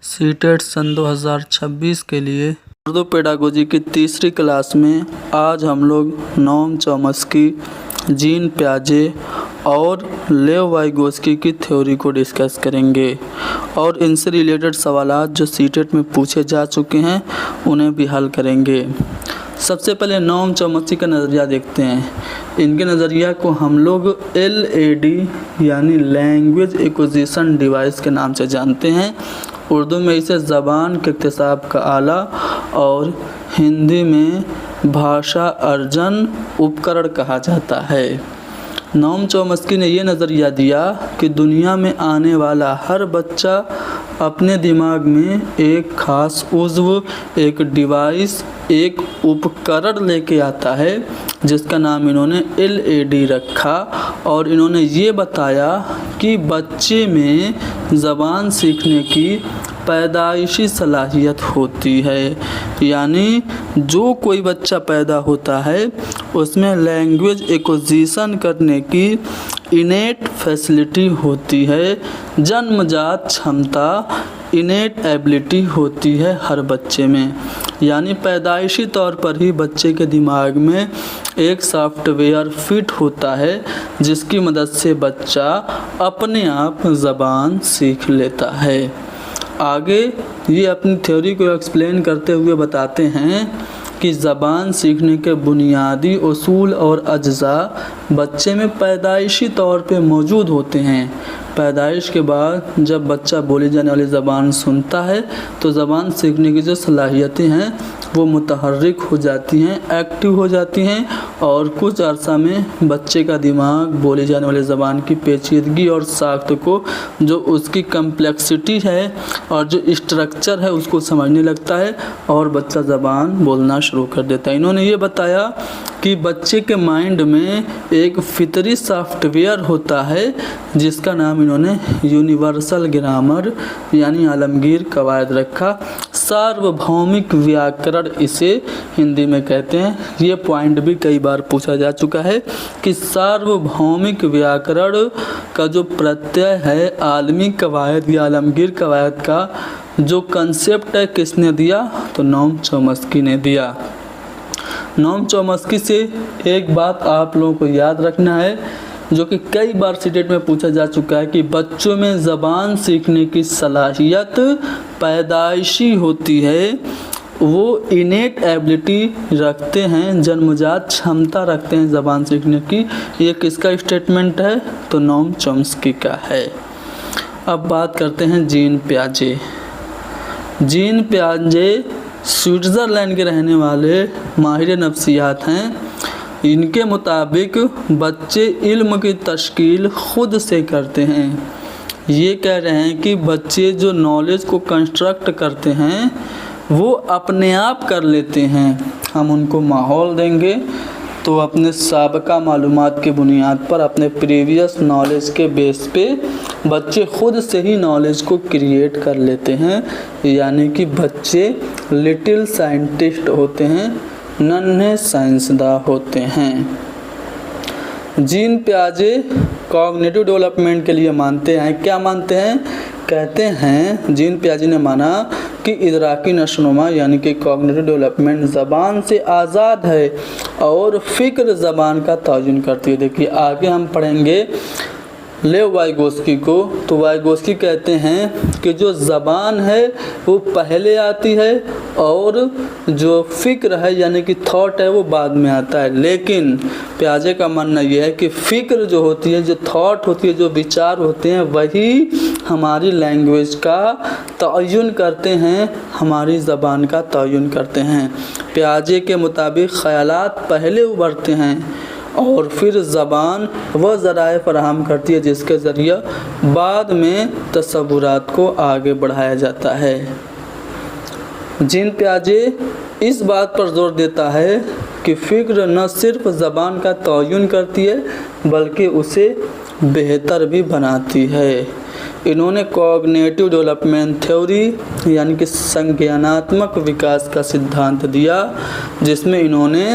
CTET सन 2026 के लिए Urdu pedagogy की तीसरी क्लास में आज हम लोग नोम चॉम्स्की, जीन पियाजे और लेव वाइगोस्की की थ्योरी को डिस्कस करेंगे और इनसे रिलेटेड सवालात जो सीटेट में पूछे जा चुके हैं उन्हें भी हल करेंगे। सबसे पहले नोम चॉम्स्की का नज़रिया देखते हैं। इनके नज़रिया को हम लोग LAD यानी लैंग्वेज एक्विजिशन डिवाइस के नाम से जानते हैं। उर्दू में इसे ज़बान के इक्तिसाब का आला और हिंदी में भाषा अर्जन उपकरण कहा जाता है। नोम चॉम्स्की ने यह नज़रिया दिया कि दुनिया में आने वाला हर बच्चा अपने दिमाग में एक ख़ास उज़्व, एक डिवाइस, एक उपकरण लेके आता है जिसका नाम इन्होंने LAD रखा और इन्होंने ये बताया कि बच्चे में ज़बान सीखने की पैदाइशी सलाहियत होती है, यानी जो कोई बच्चा पैदा होता है उसमें लैंग्वेज एक्विजिशन करने की इनेट फैसिलिटी होती है, जन्मजात क्षमता इनेट एबिलिटी होती है हर बच्चे में। यानी पैदाइशी तौर पर ही बच्चे के दिमाग में एक सॉफ्टवेयर फिट होता है जिसकी मदद से बच्चा अपने आप ज़बान सीख लेता है। आगे ये अपनी थ्योरी को एक्सप्लेन करते हुए बताते हैं कि ज़बान सीखने के बुनियादी उसूल और अज्जा बच्चे में पैदाइशी तौर पे मौजूद होते हैं। पैदाइश के बाद जब बच्चा बोली जाने वाली ज़बान सुनता है तो ज़बान सीखने की जो सलाहियतें हैं वो मुतहर्रिक हो जाती हैं, एक्टिव हो जाती हैं और कुछ अर्सा में बच्चे का दिमाग बोली जाने वाली ज़बान की पेचीदगी और साख्त को, जो उसकी कम्प्लेक्सिटी है और जो स्ट्रक्चर है उसको समझने लगता है और बच्चा ज़बान बोलना शुरू कर देता है। इन्होंने ये बताया कि बच्चे के माइंड में एक फितरी सॉफ्टवेयर होता है जिसका नाम इन्होंने यूनिवर्सल ग्रामर यानी आलमगीर कवायद रखा। सार्वभौमिक व्याकरण इसे हिंदी में कहते हैं। ये पॉइंट भी कई बार पूछा जा चुका है कि सार्वभौमिक व्याकरण का जो प्रत्यय है आलमी कवायद या आलमगीर कवायद का जो कंसेप्ट है किसने दिया, तो नोम चॉम्स्की ने दिया। नोम चॉम्स्की से एक बात आप लोगों को याद रखना है जो कि कई बार सीटेट में पूछा जा चुका है कि बच्चों में ज़बान सीखने की सलाहियत पैदाइशी होती है, वो इनेट एबिलिटी रखते हैं, जन्मजात क्षमता रखते हैं ज़बान सीखने की। ये किसका स्टेटमेंट है, तो नोम चॉम्स्की का है। अब बात करते हैं जीन पियाजे। जीन पियाजे स्विट्ज़रलैंड के रहने वाले माहिर नफ्सियात हैं। इनके मुताबिक बच्चे इल्म की तश्कील ख़ुद से करते हैं। ये कह रहे हैं कि बच्चे जो नॉलेज को कंस्ट्रक्ट करते हैं वो अपने आप कर लेते हैं। हम उनको माहौल देंगे तो अपने साबका मालूमात के बुनियाद पर, अपने प्रीवियस नॉलेज के बेस पे बच्चे ख़ुद से ही नॉलेज को क्रिएट कर लेते हैं। यानी कि बच्चे लिटिल साइंटिस्ट होते हैं, नन्हे साइंसदा होते हैं। जीन पियाजे कॉग्निटिव डेवलपमेंट के लिए मानते हैं, क्या मानते हैं, कहते हैं जीन पियाजे ने माना कि इदराकी नशोनुमा यानी कि कॉग्निटिव डेवलपमेंट ज़बान से आज़ाद है और फ़िक्र ज़बान का तयन करती है। देखिए आगे हम पढ़ेंगे लेव वाइगोस्की को, तो वाइगोस्की कहते हैं कि जो ज़बान है वो पहले आती है और जो फ़िक्र है यानी कि थॉट है वो बाद में आता है। लेकिन पियाजे का मानना ये है कि फ़िक्र जो होती है, जो थॉट होती है, जो विचार होते हैं वही हमारी लैंग्वेज का तयन करते हैं, हमारी ज़बान का तयन करते हैं। पियाजे के मुताबिक ख़यालात पहले उभरते हैं और फिर ज़बान वह ज़राए फराहम करती है जिसके ज़रिए बाद में तसव्वुरात को आगे बढ़ाया जाता है। जीन पियाजे इस बात पर जोर देता है कि फ़िक्र न सिर्फ ज़बान का तयन करती है बल्कि उसे बेहतर भी बनाती है। इन्होंने कॉग्निटिव डेवलपमेंट थ्योरी यानी कि संज्ञानात्मक विकास का सिद्धांत दिया जिसमें इन्होंने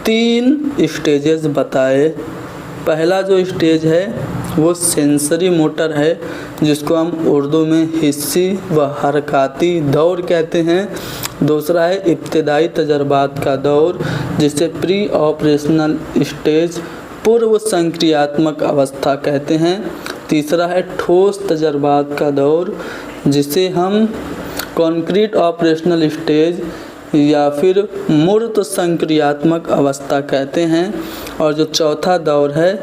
3 स्टेजेस बताए। पहला जो स्टेज है वो सेंसरी मोटर है, जिसको हम उर्दू में हिस्सी व हरकती दौर कहते हैं। दूसरा है इब्तदाई तजर्बात का दौर, जिसे प्री ऑपरेशनल स्टेज पूर्व संक्रियात्मक अवस्था कहते हैं। तीसरा है ठोस तजर्बात का दौर, जिसे हम कॉन्क्रीट ऑपरेशनल स्टेज या फिर मूर्त संक्रियात्मक अवस्था कहते हैं। और जो चौथा दौर है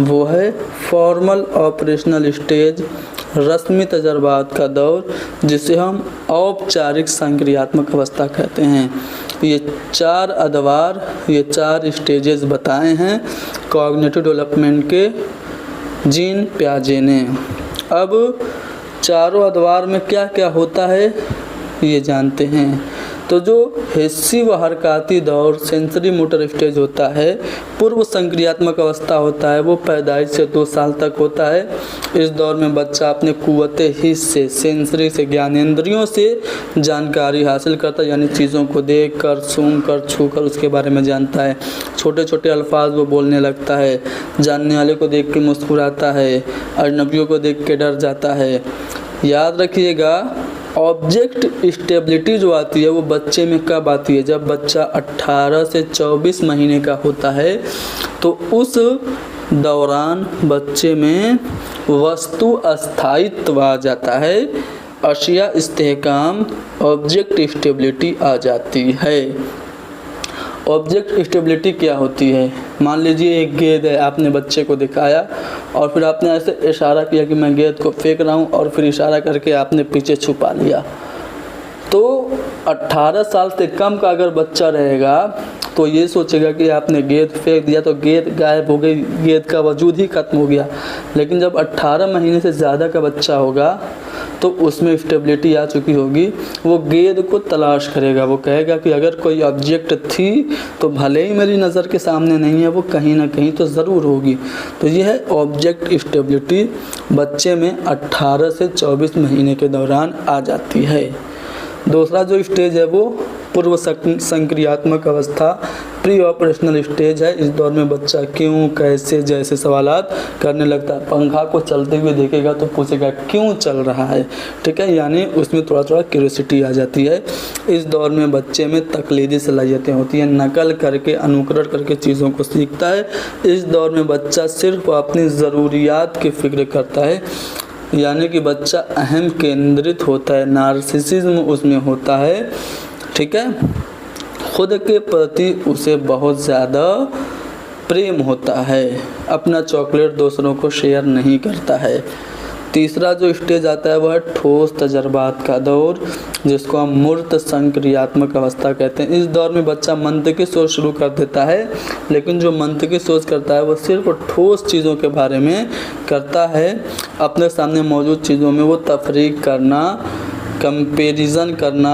वो है फॉर्मल ऑपरेशनल स्टेज, रस्मी तजर्बात का दौर, जिसे हम औपचारिक संक्रियात्मक अवस्था कहते हैं। ये 4 अदवार, ये 4 स्टेजेस बताए हैं कॉग्निटिव डेवलपमेंट के जीन प्याजे ने। अब चारों अदवार में क्या क्या होता है ये जानते हैं। तो जो हिस्सी व हरकती दौर सेंसरी मोटर स्टेज होता है, पूर्व संक्रियात्मक अवस्था होता है, वो पैदाइश से 2 साल तक होता है। इस दौर में बच्चा अपने कुव्वते हिस्स से, सेंसरी से, ज्ञानेंद्रियों से जानकारी हासिल करता है, यानी चीज़ों को देख कर, सूंघ कर, छू कर उसके बारे में जानता है। छोटे छोटे अल्फाज वो बोलने लगता है, जानने वाले को देख के मुस्कुराता है, अजनबियों को देख के डर जाता है। याद रखिएगा, ऑब्जेक्ट स्टेबिलिटी जो आती है वो बच्चे में कब आती है? जब बच्चा 18 से 24 महीने का होता है, तो उस दौरान बच्चे में वस्तु अस्थायित्व आ जाता है, अशिया इस्तेहकाम, ऑब्जेक्ट स्टेबिलिटी आ जाती है। ऑब्जेक्ट स्टेबिलिटी क्या होती है? मान लीजिए एक गेंद है, आपने बच्चे को दिखाया और फिर आपने ऐसे इशारा किया कि मैं गेंद को फेंक रहा हूँ, और फिर इशारा करके आपने पीछे छुपा लिया। तो 18 साल से कम का अगर बच्चा रहेगा तो ये सोचेगा कि आपने गेंद फेंक दिया तो गेंद गायब हो गई, गेंद का वजूद ही खत्म हो गया। लेकिन जब 18 महीने से ज़्यादा का बच्चा होगा तो उसमें स्टेबिलिटी आ चुकी होगी, वो गेंद को तलाश करेगा, वो कहेगा कि अगर कोई ऑब्जेक्ट थी तो भले ही मेरी नज़र के सामने नहीं है, वो कहीं ना कहीं तो ज़रूर होगी। तो ये है ऑब्जेक्ट स्टेबिलिटी, बच्चे में 18 से 24 महीने के दौरान आ जाती है। दूसरा जो स्टेज है वो पूर्व संक्रियात्मक अवस्था, प्री ऑपरेशनल स्टेज है। इस दौर में बच्चा क्यों, कैसे जैसे सवालात करने लगता है। पंखा को चलते हुए देखेगा तो पूछेगा क्यों चल रहा है, ठीक है, यानी उसमें थोड़ा थोड़ा क्यूरियोसिटी आ जाती है। इस दौर में बच्चे में तकलीदी सलाहियतें होती हैं, नकल करके, अनुकरण करके चीज़ों को सीखता है। इस दौर में बच्चा सिर्फ अपनी ज़रूरियात की फिक्र करता है, यानी कि बच्चा अहम केंद्रित होता है, नार्सिसिज्म उसमें होता है, ठीक है। खुद के प्रति उसे बहुत ज़्यादा प्रेम होता है, अपना चॉकलेट दूसरों को शेयर नहीं करता है। तीसरा जो स्टेज आता है वह है ठोस तजर्बात का दौर, जिसको हम मूर्त संक्रियात्मक अवस्था कहते हैं। इस दौर में बच्चा मंतकी सोच शुरू कर देता है, लेकिन जो मंतकी सोच करता है वो सिर्फ ठोस चीज़ों के बारे में करता है। अपने सामने मौजूद चीज़ों में वो तफरीक करना, कंपेरिजन करना,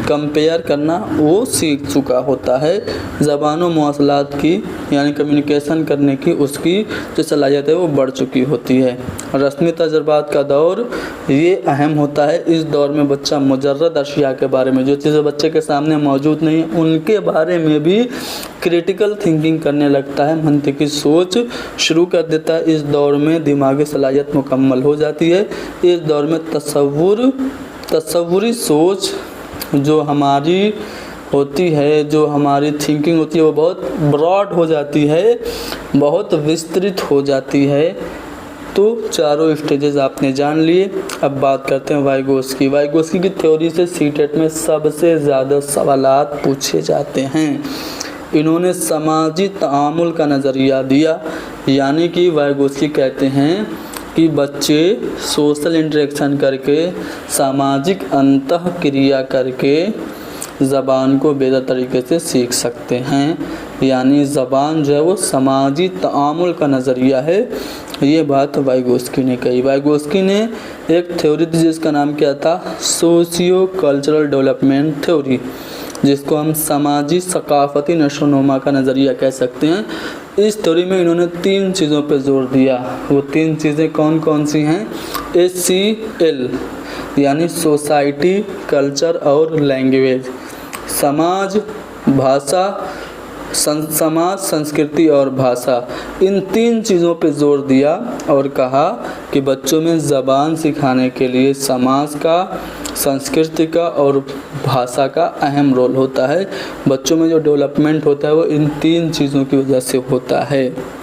कंपेयर करना वो सीख चुका होता है। ज़बान व मवासलात की यानी कम्युनिकेशन करने की उसकी जो सलाहियत है वो बढ़ चुकी होती है। रस्मी तजर्बात का दौर ये अहम होता है। इस दौर में बच्चा मुजर्रद अशिया के बारे में, जो चीज़ें बच्चे के सामने मौजूद नहीं है उनके बारे में भी क्रिटिकल थिंकिंग करने लगता है, मंतिकी सोच शुरू कर देता है। इस दौर में दिमागी सलाहियत मुकम्मल हो जाती है। इस दौर में तसव्वुरी सोच जो हमारी होती है, जो हमारी थिंकिंग होती है वो बहुत ब्रॉड हो जाती है, बहुत विस्तृत हो जाती है। तो चारों स्टेजेस आपने जान लिए। अब बात करते हैं वाइगोस्की। वाइगोस्की की थ्योरी से सीटेट में सबसे ज़्यादा सवालात पूछे जाते हैं। इन्होंने समाजी तामुल का नज़रिया दिया, यानी कि वाइगोस्की कहते हैं कि बच्चे सोशल इंटरेक्शन करके, सामाजिक अंतः क्रिया करके ज़बान को बेहतर तरीके से सीख सकते हैं। यानी ज़बान जो है वो समाजी तामुल का नज़रिया है। ये बात वाइगोस्की ने कही। वाइगोस्की ने एक थ्योरी थी जिसका नाम क्या था, सोशियो कल्चरल डेवलपमेंट थ्योरी, जिसको हम समाजी सकाफती नशोनुमा का नज़रिया कह सकते हैं। इस थ्योरी में इन्होंने 3 चीज़ों पर जोर दिया। वो 3 चीज़ें कौन कौन सी हैं? SCL यानी सोसाइटी, कल्चर और लैंग्वेज। समाज, भाषा समाज, संस्कृति और भाषा, इन 3 चीज़ों पे जोर दिया और कहा कि बच्चों में ज़बान सिखाने के लिए समाज का, संस्कृति का और भाषा का अहम रोल होता है। बच्चों में जो डेवलपमेंट होता है वो इन 3 चीज़ों की वजह से होता है।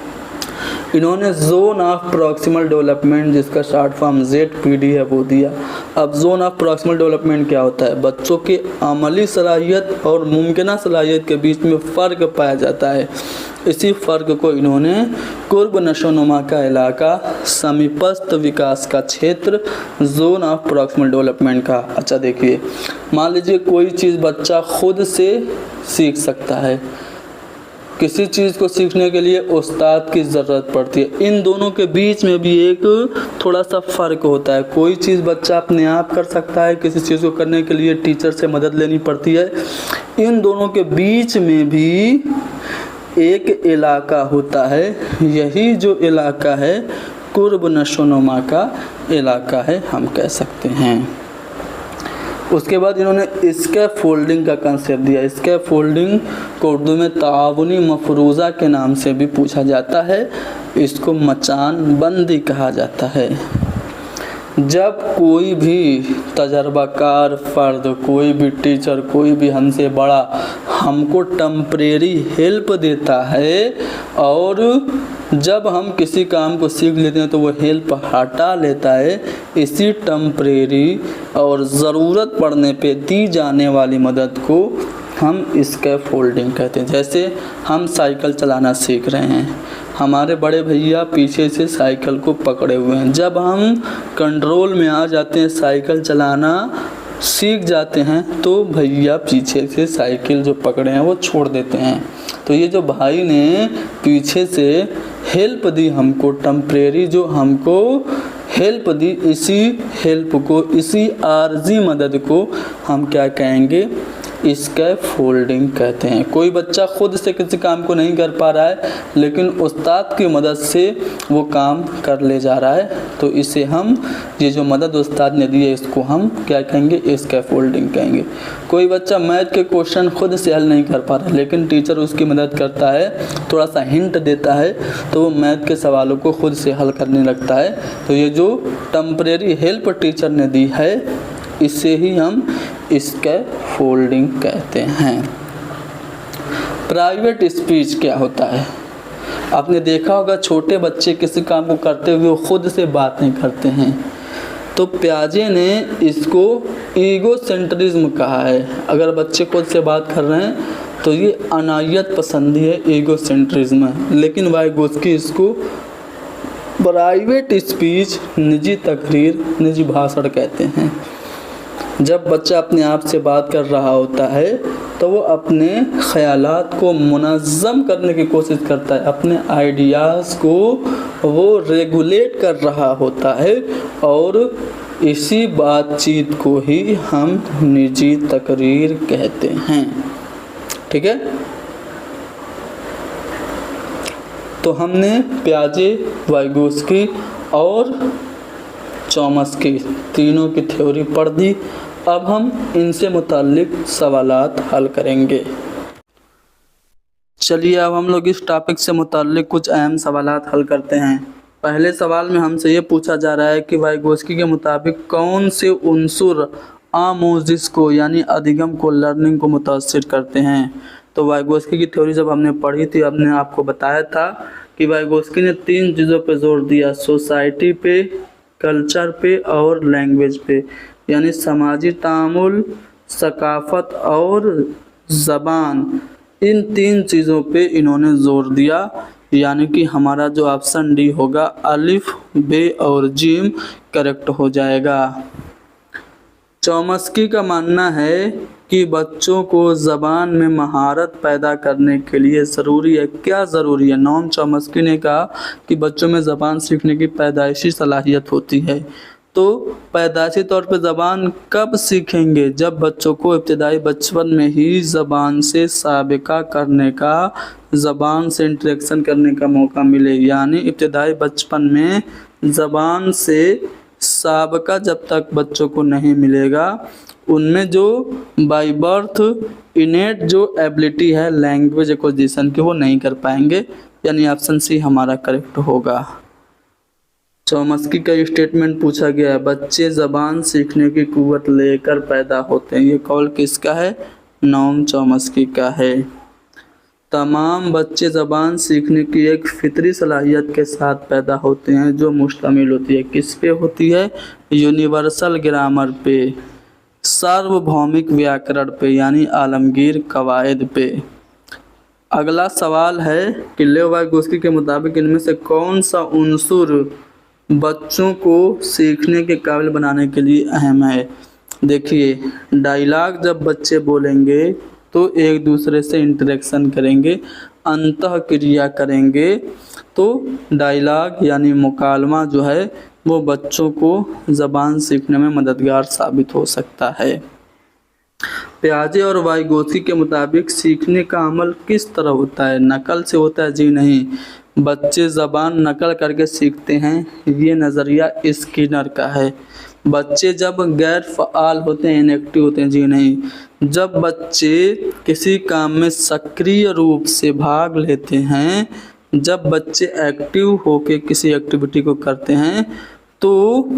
इन्होंने जोन ऑफ प्रॉक्सिमल डेवलपमेंट, जिसका शॉर्ट फॉर्म ZPD है, वो दिया। अब जोन ऑफ प्रॉक्सिमल डेवलपमेंट क्या होता है? बच्चों के अमली सलाहियत और मुमकिना सलाहियत के बीच में फ़र्क पाया जाता है। इसी फ़र्क को इन्होंने कुर्ब नशोनुमा का इलाका, समीपस्थ विकास का क्षेत्र, जोन ऑफ प्रॉक्सिमल डेवलपमेंट का। अच्छा देखिए, मान लीजिए कोई चीज़ बच्चा खुद से सीख सकता है, किसी चीज़ को सीखने के लिए उस्ताद की ज़रूरत पड़ती है। इन दोनों के बीच में भी एक थोड़ा सा फ़र्क होता है। कोई चीज़ बच्चा अपने आप कर सकता है, किसी चीज़ को करने के लिए टीचर से मदद लेनी पड़ती है। इन दोनों के बीच में भी एक इलाका होता है, यही जो इलाका है कुर्ब नशोनुमा का इलाका है, हम कह सकते हैं। उसके बाद इन्होंने स्कैफोल्डिंग का कंसेप्ट दिया। स्कैफोल्डिंग को उर्दू में ताउनी मफरूज़ा के नाम से भी पूछा जाता है। इसको मचान बंदी कहा जाता है। जब कोई भी तजर्बाकार फ़र्द, कोई भी टीचर, कोई भी हमसे बड़ा हमको टेम्परेरी हेल्प देता है और जब हम किसी काम को सीख लेते हैं तो वो हेल्प हटा लेता है, इसी टेम्परेरी और ज़रूरत पड़ने पे दी जाने वाली मदद को हम स्कैफोल्डिंग कहते हैं। जैसे हम साइकिल चलाना सीख रहे हैं, हमारे बड़े भैया पीछे से साइकिल को पकड़े हुए हैं। जब हम कंट्रोल में आ जाते हैं, साइकिल चलाना सीख जाते हैं, तो भैया पीछे से साइकिल जो पकड़े हैं वो छोड़ देते हैं। तो ये जो भाई ने पीछे से हेल्प दी हमको, टेम्परेरी जो हमको हेल्प दी, इसी हेल्प को, इसी आर्जी मदद को हम क्या कहेंगे? स्कैफोल्डिंग कहते हैं। कोई बच्चा खुद से किसी काम को नहीं कर पा रहा है, लेकिन उस्ताद की मदद से वो काम कर ले जा रहा है, तो इसे हम, ये जो मदद उस्ताद ने दी है, इसको हम क्या कहेंगे? स्कैफोल्डिंग कहेंगे। कोई बच्चा मैथ के क्वेश्चन खुद से हल नहीं कर पा रहा है, लेकिन टीचर उसकी मदद करता है, थोड़ा सा हिंट देता है, तो वो मैथ के सवालों को खुद से हल करने लगता है। तो ये जो टेम्परेरी हेल्प टीचर ने दी है, इसे ही हम स्कैफोल्डिंग कहते हैं। प्राइवेट स्पीच क्या होता है? आपने देखा होगा छोटे बच्चे किसी काम को करते हुए खुद से बात नहीं करते हैं, तो प्याजे ने इसको ईगो सेंट्रिज्म कहा है। अगर बच्चे खुद से बात कर रहे हैं तो ये अनायत पसंदी है, ईगो सेंट्रिज्म है। लेकिन वाइगोत्स्की इसको प्राइवेट स्पीच, निजी तकरीर, निजी भाषण कहते हैं। जब बच्चा अपने आप से बात कर रहा होता है तो वो अपने ख़यालात को मुनज़्ज़म करने की कोशिश करता है, अपने आइडियाज़ को वो रेगुलेट कर रहा होता है, और इसी बातचीत को ही हम निजी तकरीर कहते हैं। ठीक है, तो हमने प्याजे, वाइगोत्स्की और चॉम्स्की तीनों की थ्योरी पढ़ दी। अब हम इनसे मुताल्लिक सवालात हल करेंगे। चलिए अब हम लोग इस टॉपिक से मुताल्लिक कुछ अहम सवालात हल करते हैं। पहले सवाल में हमसे ये पूछा जा रहा है कि वाइगोत्स्की के मुताबिक कौन से उन्सुर आमोजिश को, यानी अधिगम को, लर्निंग को मुतासिर करते हैं। तो वाइगोत्स्की की थ्योरी जब हमने पढ़ी थी, हमने आपको बताया था कि वाइगोत्स्की ने 3 चीज़ों पे जोर दिया, सोसाइटी पे, कल्चर पे और लैंग्वेज पे, यानी समाजी तामुल, सकाफ़त और ज़बान। इन 3 चीज़ों पे इन्होंने जोर दिया, यानी कि हमारा जो ऑप्शन डी होगा, अलिफ, बे और जीम करेक्ट हो जाएगा। चॉम्स्की का मानना है कि बच्चों को ज़बान में महारत पैदा करने के लिए ज़रूरी है। क्या ज़रूरी है? नोम चॉम्स्की ने कहा कि बच्चों में ज़बान सीखने की पैदाइशी सलाहियत होती है। तो पैदाइशी तौर पे ज़बान कब सीखेंगे? जब बच्चों को इब्तिदाई बचपन में ही ज़बान से साबिका करने का, ज़बान से इंटरेक्शन करने का मौका मिले। यानी इब्तिदाई बचपन में ज़बान से साबिका जब तक बच्चों को नहीं मिलेगा, उनमें जो बाय बर्थ इनेट जो एबिलिटी है लैंग्वेज एक्विजिशन की वो नहीं कर पाएंगे, यानी ऑप्शन सी हमारा करेक्ट होगा। चॉम्स्की का स्टेटमेंट पूछा गया है, बच्चे जबान सीखने की कुव्वत लेकर पैदा होते हैं, ये कॉल किसका है? नोम चॉम्स्की का है। तमाम बच्चे ज़बान सीखने की एक फितरी सलाहियत के साथ पैदा होते हैं जो मुश्तमिल होती है, किस पे होती है? यूनिवर्सल ग्रामर पे, सार्वभौमिक व्याकरण पे, यानी आलमगीर कवायद पे। अगला सवाल है कि लेव वाइगोत्स्की के मुताबिक इनमें से कौन सा उनसुर बच्चों को सीखने के काबिल बनाने के लिए अहम है? देखिए, डायलॉग जब बच्चे बोलेंगे तो एक दूसरे से इंटरेक्शन करेंगे, अंतः क्रिया करेंगे, तो डायलॉग यानी मुकालमा जो है वो बच्चों को ज़बान सीखने में मददगार साबित हो सकता है। प्याजे और वाइगोत्स्की के मुताबिक सीखने का अमल किस तरह होता है? नकल से होता है? जी नहीं, बच्चे ज़बान नकल करके सीखते हैं, ये नज़रिया स्किनर का है। बच्चे जब गैर फ़आल होते हैं, इनएक्टिव होते हैं? जी नहीं, जब बच्चे किसी काम में सक्रिय रूप से भाग लेते हैं, जब बच्चे एक्टिव होकर किसी एक्टिविटी को करते हैं तो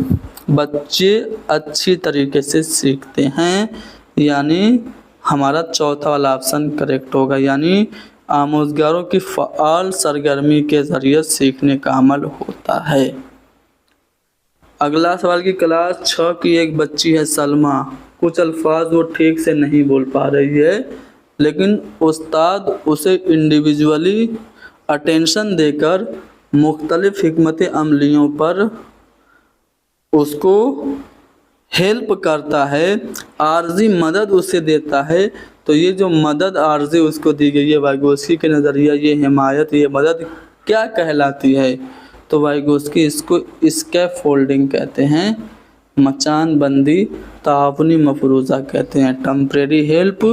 बच्चे अच्छी तरीके से सीखते हैं, यानी हमारा चौथा वाला ऑप्शन करेक्ट होगा, यानी आमोजगारों की फ़आल सरगर्मी के ज़रिए सीखने का अमल होता है। अगला सवाल की क्लास 6 की एक बच्ची है सलमा, कुछ अल्फाज वो ठीक से नहीं बोल पा रही है, लेकिन उस्ताद उसे इंडिविजुअली अटेंशन देकर मुख्तलिफ हिकमत अमलियों पर उसको हेल्प करता है, आर्जी मदद उसे देता है। तो ये जो मदद आर्जी उसको दी गई है वाइगोत्स्की के नज़रिया, ये हिमायत, ये मदद क्या कहलाती है? तो वाइगोत्स्की इसको स्कैफोल्डिंग कहते हैं, मचान बंदी, तावनी मफरूज़ा कहते हैं। टेम्परेरी हेल्प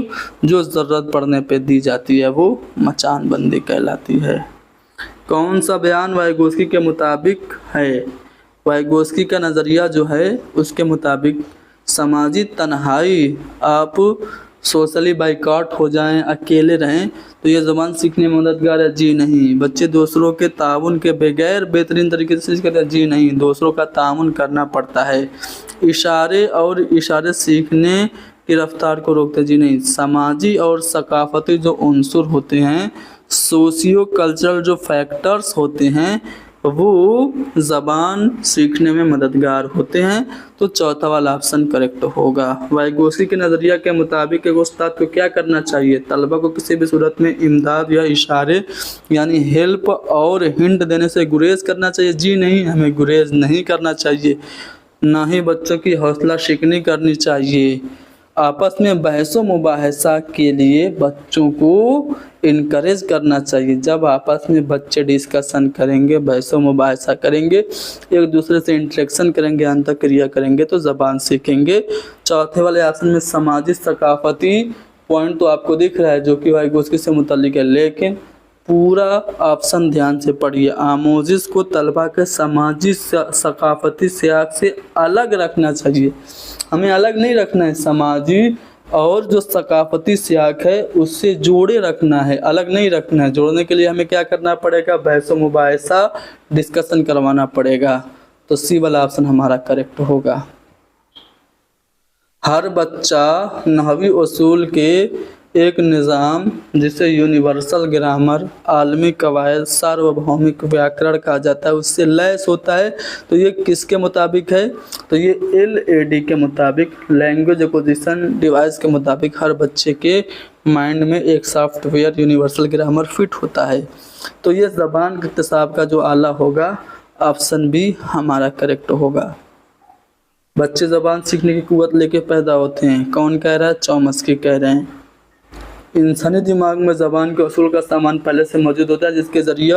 जो ज़रूरत पड़ने पे दी जाती है वो मचान बंदी कहलाती है। कौन सा बयान वाइगोत्स्की के मुताबिक है? वाइगोत्स्की का नज़रिया जो है उसके मुताबिक समाजी तन्हाई, आप सोशली बाइकआउट हो जाएं, अकेले रहें, तो ये ज़बान सीखने में मददगार है? जी नहीं। बच्चे दूसरों के ताउन के बगैर बेहतरीन तरीके से सीख करते हैं? जी नहीं, दूसरों का ताउन करना पड़ता है। इशारे और इशारे सीखने की रफ्तार को रोकते? जी नहीं। समाजी और सकाफती जो उनसुर होते हैं, सोशियो कल्चरल जो फैक्टर्स होते हैं, वो ज़बान सीखने में मददगार होते हैं, तो चौथा वाला ऑप्शन करेक्ट होगा। वाइगोत्स्की के नज़रिया के मुताबिक एक उस्ताद को क्या करना चाहिए? तलबा को किसी भी सूरत में इमदाद या इशारे यानी हेल्प और हिंट देने से गुरेज करना चाहिए? जी नहीं, हमें गुरेज नहीं करना चाहिए। ना ही बच्चों की हौसला शिकनी करनी चाहिए। आपस में बहसो मुबाहसा के लिए बच्चों को इनकरेज करना चाहिए। जब आपस में बच्चे डिस्कशन करेंगे, बहसो मुबाहसा करेंगे, एक दूसरे से इंटरेक्शन करेंगे, अंतःक्रिया करेंगे, तो ज़बान सीखेंगे। चौथे वाले ऑप्शन में समाजी सकाफती पॉइंट तो आपको दिख रहा है जो कि वाइगोत्स्की से मुतल्लिक है, लेकिन पूरा ऑप्शन ध्यान से पढ़िए। आमोजिश को तलबा के समाजी सकाफती सियाक से अलग रखना चाहिए, हमें अलग नहीं रखना है, समाजी और जो सकाफती सियाक है उससे जोड़े रखना है, अलग नहीं रखना है। जोड़ने के लिए हमें क्या करना पड़ेगा? बहस मुबाहिसा, डिस्कशन करवाना पड़ेगा। तो सी वाला ऑप्शन हमारा करेक्ट होगा। हर बच्चा नहवी उसूल के एक निज़ाम जिसे यूनिवर्सल ग्रामर, आलमी कवायद, सार्वभौमिक व्याकरण कहा जाता है, उससे लैस होता है। तो ये किसके मुताबिक है? तो ये LAD के मुताबिक, लैंग्वेज एक्विजिशन डिवाइस के मुताबिक हर बच्चे के माइंड में एक सॉफ्टवेयर यूनिवर्सल ग्रामर फिट होता है। तो ये ज़बान के इक्तिसाब का जो आला होगा, ऑप्शन बी हमारा करेक्ट होगा। बच्चे ज़बान सीखने की कुव्वत लेके पैदा होते हैं, कौन कह रहा है? चॉम्स्की कह रहे हैं। इंसानी दिमाग में ज़बान के असूल का सामान पहले से मौजूद होता है जिसके ज़रिए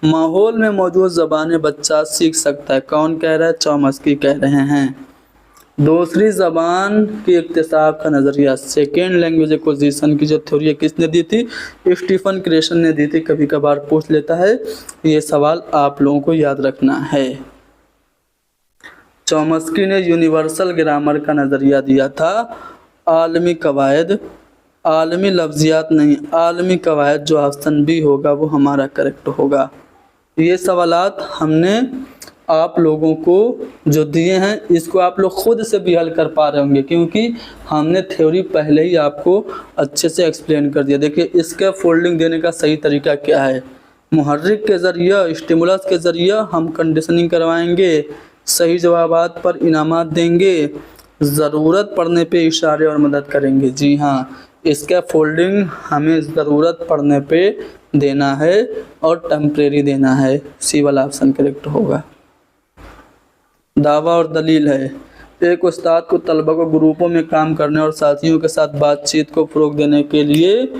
माहौल में मौजूद ज़बानें बच्चा सीख सकता है, कौन कह रहा है? चॉम्स्की कह रहे हैं। दूसरी ज़बान के इक्तिसाब का नज़रिया, सेकेंड लैंग्वेज एक्विजिशन की जो थ्योरी है, किसने दी थी? स्टीफन क्रेशन ने दी थी। कभी कभार पूछ लेता है, ये सवाल आप लोगों को याद रखना है। चॉम्स्की ने यूनिवर्सल ग्रामर का नज़रिया दिया था। आलमी कवायद, आलमी लफ्ज़ियात नहीं, आलमी कवायद, जो ऑप्शन बी होगा वो हमारा करेक्ट होगा। ये सवालात हमने आप लोगों को जो दिए हैं, इसको आप लोग खुद से भी हल कर पा रहे होंगे, क्योंकि हमने थ्योरी पहले ही आपको अच्छे से एक्सप्लेन कर दिया। देखिए इसका फोल्डिंग देने का सही तरीका क्या है। मुहर्रिक के ज़रिए, स्टिमुलस के ज़रिए हम कंडीशनिंग करवाएंगे, सही जवाबात पर इनामात देंगे, ज़रूरत पड़ने पे इशारे और मदद करेंगे। जी हाँ, इसका फोल्डिंग हमें ज़रूरत पड़ने पे देना है और टेम्परेरी देना है। सी वाला ऑप्शन करेक्ट होगा। दावा और दलील है, एक उस्ताद को तलबा को ग्रुपों में काम करने और साथियों के साथ बातचीत को फ़रोग़ देने के लिए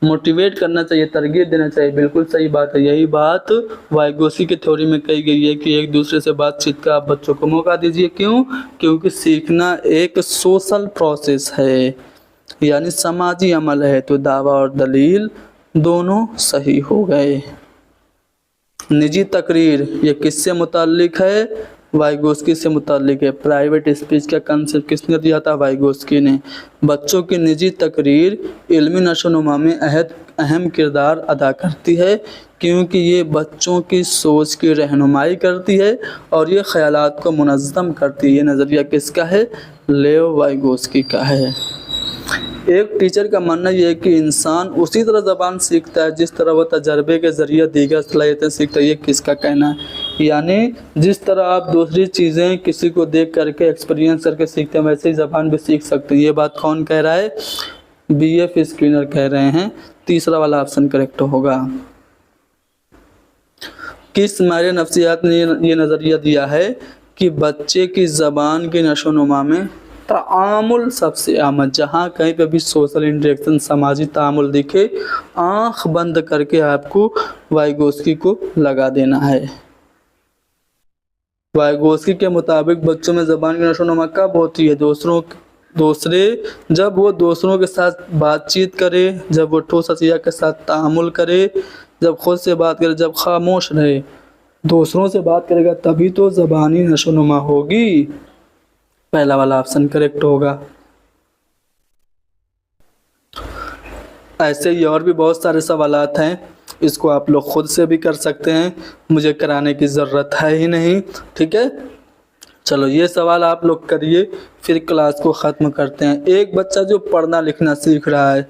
मोटिवेट करना चाहिए, तरगीब देना चाहिए। बिल्कुल सही बात है। यही बात वाइगोत्स्की की थ्योरी में कही गई है कि एक दूसरे से बातचीत का आप बच्चों को मौका दीजिए। क्यों? क्योंकि सीखना एक सोशल प्रोसेस है, यानी समाजी अमल है। तो दावा और दलील दोनों सही हो गए। निजी तकरीर, ये किससे मुताल्लिक है? वाइगोत्स्की से मुताल्लिक है। प्राइवेट स्पीच का कंसेप्ट किसने दिया था? वाइगोत्स्की ने। बच्चों की निजी तकरीर इल्मी नशोनुमा में अहम किरदार अदा करती है, क्योंकि ये बच्चों की सोच की रहनुमाई करती है और ये ख़यालात को मुनज़्ज़म करती है। ये नज़रिया किसका है? लेओ वाइगोत्स्की का है। एक टीचर का मानना यह है कि इंसान उसी तरह ज़बान सीखता है जिस तरह वह तजर्बे के ज़रिए दीगर सलाहियतें सीखता है। ये किसका कहना है? यानी जिस तरह आप दूसरी चीज़ें किसी को देख करके एक्सपीरियंस करके सीखते हैं, वैसे ही ज़बान भी सीख सकते हैं। ये बात कौन कह रहा है? BF स्किनर कह रहे हैं। तीसरा वाला ऑप्शन करेक्ट होगा। किस माहिर नफ्सियात ने ये नज़रिया दिया है कि बच्चे की ज़बान की नशोनुमा में तामुल सबसे अहम, जहाँ कहीं पे भी सोशल इंटरेक्शन, समाजी तामुल दिखे, आँख बंद करके आपको वाइगोत्स्की को लगा देना है। वाइगोत्स्की के मुताबिक बच्चों में ज़बान की नशोनुमा कब होती है? जब वो दूसरों के साथ बातचीत करे, जब वो ठोस अशिया के साथ तामुल करे, जब खुद से बात करे, जब खामोश रहे। दूसरों से बात करेगा तभी तो ज़बानी नशोनुमा होगी। पहला वाला ऑप्शन करेक्ट होगा। ऐसे ही और भी बहुत सारे सवालात हैं, इसको आप लोग खुद से भी कर सकते हैं, मुझे कराने की ज़रूरत है ही नहीं। ठीक है, चलो ये सवाल आप लोग करिए, फिर क्लास को ख़त्म करते हैं। एक बच्चा जो पढ़ना लिखना सीख रहा है,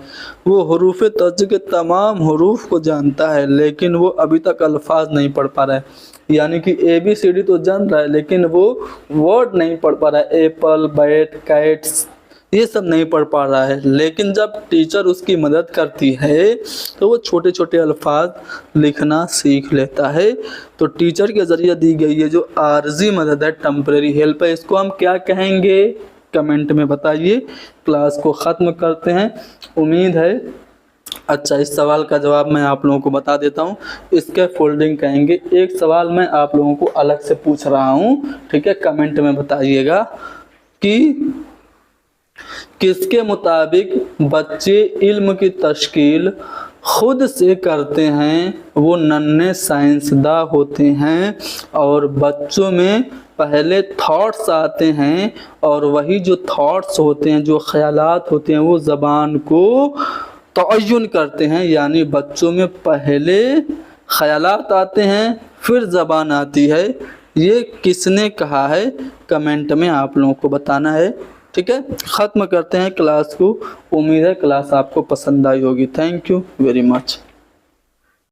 वो हुरूफ तज्ज़ के तमाम हुरूफ को जानता है, लेकिन वो अभी तक अल्फाज नहीं पढ़ पा रहा है। यानी कि ABCD तो जान रहा है, लेकिन वो वर्ड नहीं पढ़ पा रहा है। एप्पल, बैट, कैट्स, ये सब नहीं पढ़ पा रहा है। लेकिन जब टीचर उसकी मदद करती है तो वो छोटे छोटे अल्फाज लिखना सीख लेता है। तो टीचर के ज़रिए दी गई है जो आर्जी मदद है, टेम्परेरी हेल्प है, इसको हम क्या कहेंगे? कमेंट में बताइए। क्लास को ख़त्म करते हैं। उम्मीद है अच्छा, इस सवाल का जवाब मैं आप लोगों को बता देता हूँ। इसके फोल्डिंग कहेंगे। एक सवाल मैं आप लोगों को अलग से पूछ रहा हूँ, ठीक है? कमेंट में बताइएगा कि किसके मुताबिक बच्चे इल्म की तश्कील खुद से करते हैं, वो नन्हे साइंसदा होते हैं, और बच्चों में पहले थॉट्स आते हैं और वही जो थॉट्स होते हैं, जो ख्यालात होते हैं, वो ज़बान को तय्युन करते हैं। यानी बच्चों में पहले ख्यालात आते हैं फिर ज़बान आती है। ये किसने कहा है? कमेंट में आप लोगों को बताना है। ठीक है, ख़त्म करते हैं क्लास को। उम्मीद है क्लास आपको पसंद आई होगी। Thank you very much.